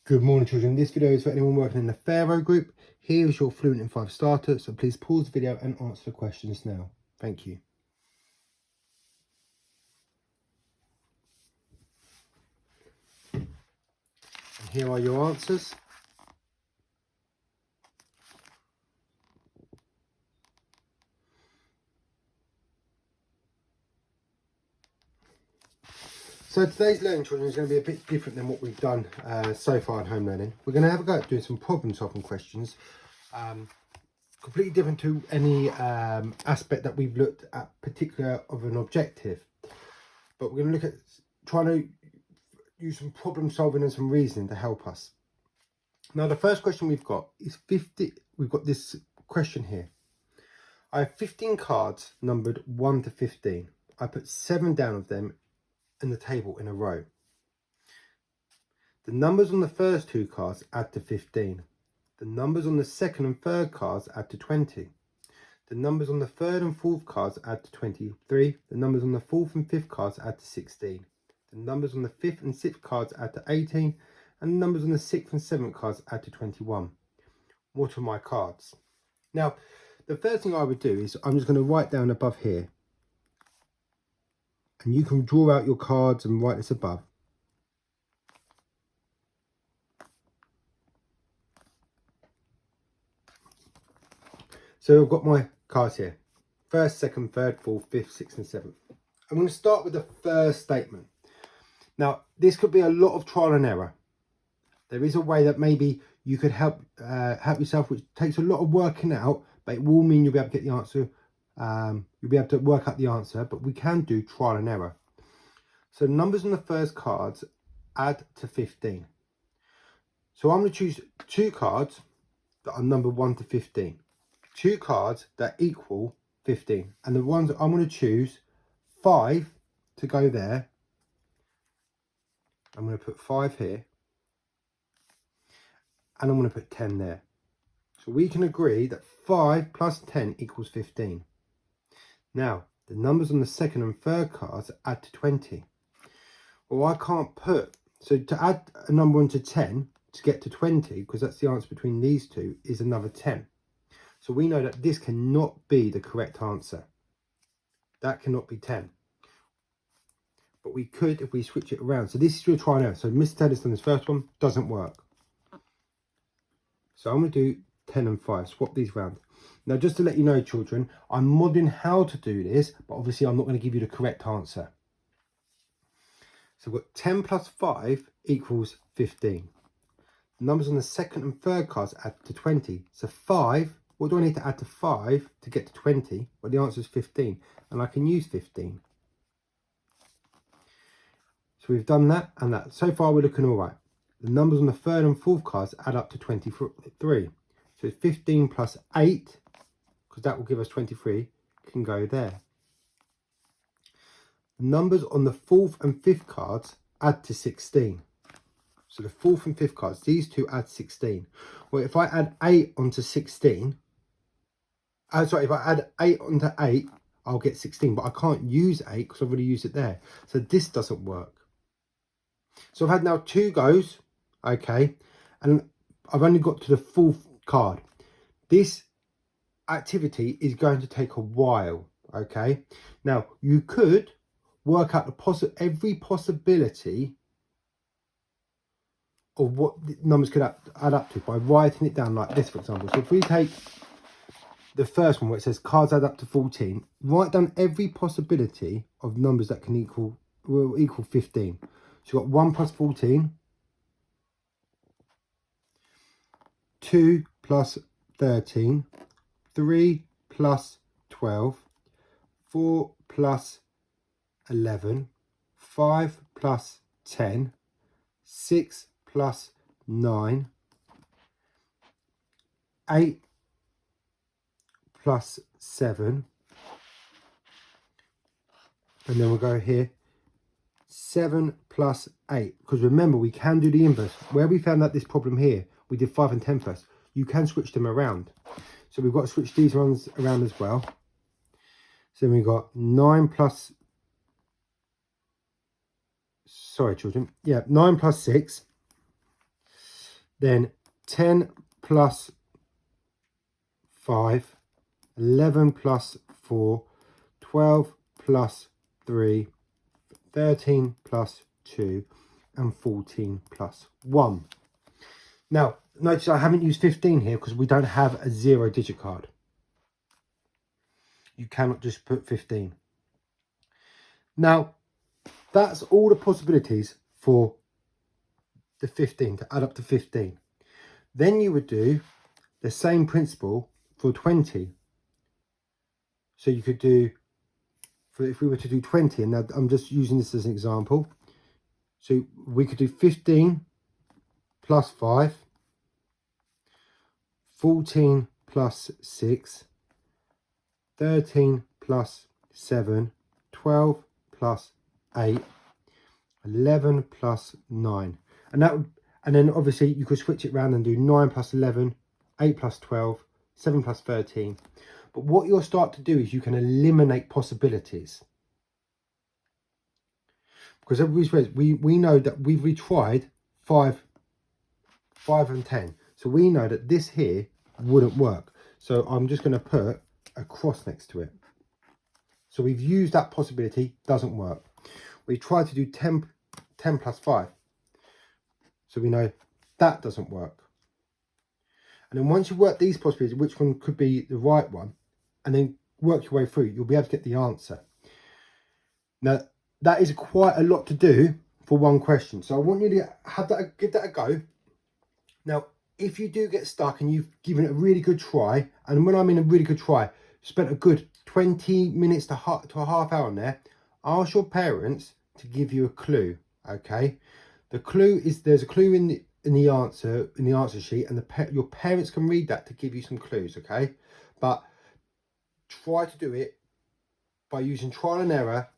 Good morning, children. This video is for anyone working in the Pharaoh group. Here is your Fluent in 5 starter, so please pause the video and answer the questions now. Thank you. And here are your answers. So today's learning, children, is going to be a bit different than what we've done so far in home learning. We're going to have a go at doing some problem solving questions. Completely different to any aspect that we've looked at particular of an objective. But we're going to look at trying to use some problem solving and some reasoning to help us. Now, the first question we've got is 50. We've got this question here. I have 15 cards numbered 1 to 15. I put 7 down of them in the table in a row. The numbers on the first 2 cards add to 15. The numbers on the second and third cards add to 20. The numbers on the third and fourth cards add to 23. The numbers on the fourth and fifth cards add to 16. The numbers on the fifth and sixth cards add to 18. And the numbers on the sixth and seventh cards add to 21. What are my cards? Now, the first thing I would do is I'm just going to write down above here. And you can draw out your cards and write this above. So I've got my cards here. First, second, third, fourth, fifth, sixth and seventh. I'm going to start with the first statement. Now, this could be a lot of trial and error. There is a way that maybe you could help yourself, which takes a lot of working out, but it will mean you'll be able to get the answer. You'll be able to work out the answer, but we can do trial and error. So numbers on the first cards add to 15. So I'm going to choose 2 cards that are numbered 1 to 15. 2 cards that equal 15. And the ones that I'm going to choose 5 to go there. I'm going to put 5 here. And I'm going to put 10 there. So we can agree that 5 plus 10 equals 15. Now, the numbers on the second and third cards add to 20. Well, I can't put, so to add a number onto 10 to get to 20, because that's the answer between these two, is another 10. So we know that this cannot be the correct answer. That cannot be 10. But we could if we switch it around. So this is your try and error. So Mr. Taylor's done this first one, doesn't work. So I'm going to do 10 and 5, swap these round. Now, just to let you know, children, I'm modelling how to do this, but obviously I'm not going to give you the correct answer. So we've got 10 plus 5 equals 15. The numbers on the second and third cards add to 20. So 5, what do I need to add to 5 to get to 20? Well, the answer is 15, and I can use 15. So we've done that and that. So far, we're looking all right. The numbers on the third and fourth cards add up to 23. So 15 plus 8, because that will give us 23, can go there. The numbers on the fourth and fifth cards add to 16. So the fourth and fifth cards, these two add 16. Well, if I add 8 onto 16, if I add 8 onto 8, I'll get 16. But I can't use 8 because I've already used it there. So this doesn't work. So I've had now 2 goes, okay, and I've only got to the fourth card. This activity is going to take a while, okay. Now you could work out every possibility of what the numbers could add up to by writing it down like this, for example. So if we take the first one where it says cards add up to 14, write down every possibility of numbers that can equal 15. So you've got 1 plus 14, 2 plus 13, 3 plus 12, 4 plus 11, 5 plus 10, 6 plus 9, 8 plus 7, and then we'll go here, 7 plus 8, because remember we can do the inverse. Where we found out this problem here, we did 5 and 10 first. You can switch them around. So we've got to switch these ones around as well. So then we've got 9 plus, sorry children, yeah, 9 plus 6 then 10 plus 5, 11 plus 4, 12 plus 3, 13 plus 2, and 14 plus 1. Now, notice I haven't used 15 here because we don't have a 0-digit card. You cannot just put 15. Now, that's all the possibilities for the 15, to add up to 15. Then you would do the same principle for 20. So you could do, if we were to do 20, and now I'm just using this as an example. So we could do 15 plus 5, 14 plus 6, 13 plus 7, 12 plus 8, 11 plus 9. And then obviously you could switch it around and do 9 plus 11, 8 plus 12, 7 plus 13. But what you'll start to do is you can eliminate possibilities. Because we know that we've retried 5 and 10. So we know that this here wouldn't work. So I'm just going to put a cross next to it. So we've used that possibility, doesn't work. We tried to do 10 plus 5. So we know that doesn't work. And then once you work these possibilities, which one could be the right one, and then work your way through, you'll be able to get the answer. Now, that is quite a lot to do for one question. So I want you to give that a go. Now, if you do get stuck and you've given it a really good try, and when I mean a really good try, spent a good 20 minutes to a half hour on there, ask your parents to give you a clue, okay? The clue is, there's a clue in the answer sheet, and your parents can read that to give you some clues, okay? But try to do it by using trial and error,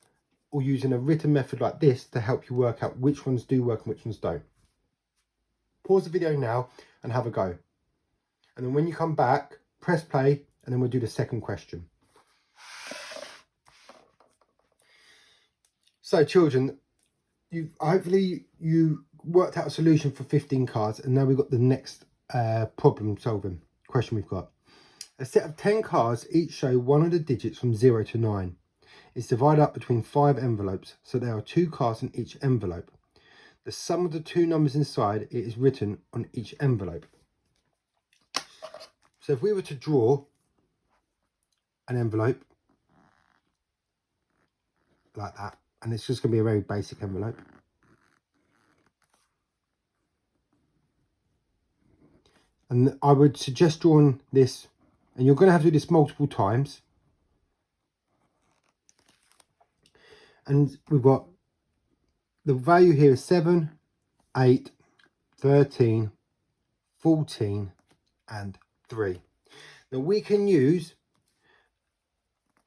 or using a written method like this to help you work out which ones do work and which ones don't. Pause the video now and have a go. And then when you come back, press play, and then we'll do the second question. So children, hopefully you worked out a solution for 15 cards, and now we've got the next problem solving question we've got. A set of 10 cards each show one of the digits from 0 to 9. It's divided up between 5 envelopes, so there are 2 cards in each envelope. The sum of the 2 numbers inside it is written on each envelope. So if we were to draw an envelope like that, and it's just going to be a very basic envelope. And I would suggest drawing this, and you're going to have to do this multiple times. And we've got the value here is 7, 8, 13, 14, and 3. Now we can use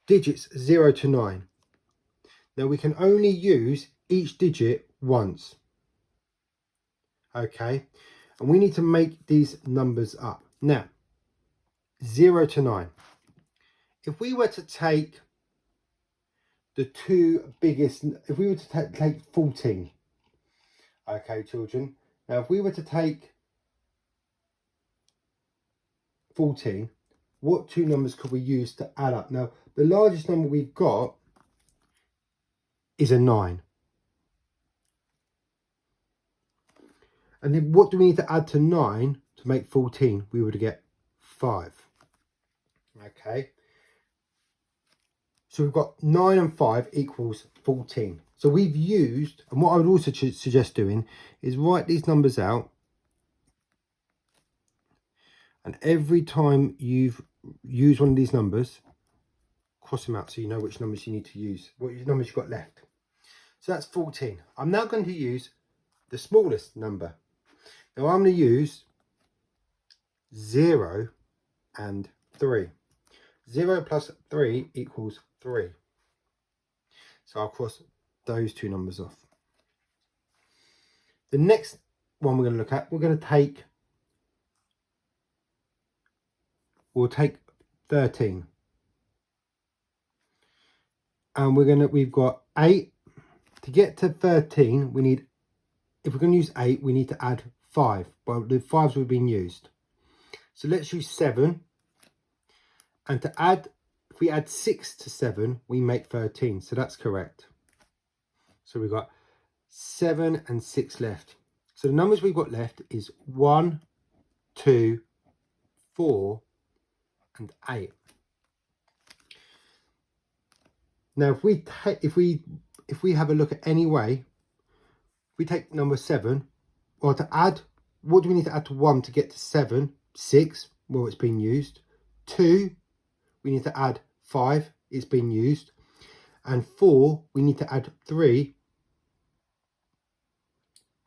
digits 0 to 9. Now we can only use each digit once. Okay, and we need to make these numbers up. Now, 0 to 9. If we were to take the 2 biggest, if we were to take 14, okay children, now if we were to take 14, what 2 numbers could we use to add up? Now the largest number we've got is a 9. And then what do we need to add to 9 to make 14? We would get 5. Okay, so we've got 9 and 5 equals 14. So we've used, and what I would also suggest doing is write these numbers out, and every time you've used one of these numbers, cross them out so you know which numbers you need to use, what numbers you've got left. So that's 14. I'm now going to use the smallest number. Now I'm going to use 0 and 3. 0 plus 3 equals 3. So I'll cross those 2 numbers off. The next one we're going to look at, we'll take 13. And we've got 8. To get to 13, we need, if we're going to use 8, we need to add 5. Well, the 5s would have been used. So let's use 7. And to add, if we add 6 to 7, we make 13. So that's correct. So we've got 7 and 6 left. So the numbers we've got left is 1, 2, 4, and 8. Now, if we have a look at any way, we take number 7, or to add, what do we need to add to 1 to get to 7? 6, well, it's been used. 2, we need to add 5, it's been used. And 4, we need to add 3.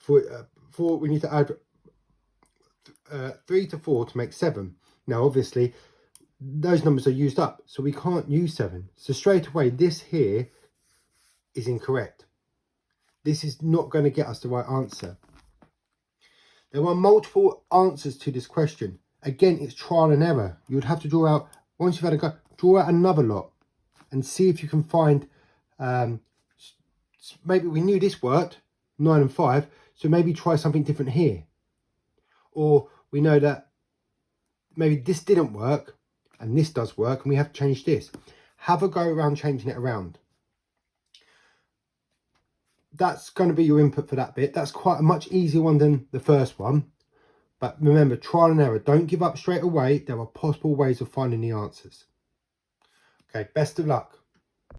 We need to add 3 to 4 to make 7. Now, obviously, those numbers are used up, so we can't use 7. So straight away, this here is incorrect. This is not going to get us the right answer. There are multiple answers to this question. Again, it's trial and error. You would have to draw out, once you've had a go, draw out another lot and see if you can find, maybe we knew this worked, 9 and 5, so maybe try something different here. Or we know that maybe this didn't work and this does work and we have to change this. Have a go around changing it around. That's going to be your input for that bit. That's quite a much easier one than the first one. But remember, trial and error. Don't give up straight away. There are possible ways of finding the answers. Okay, best of luck.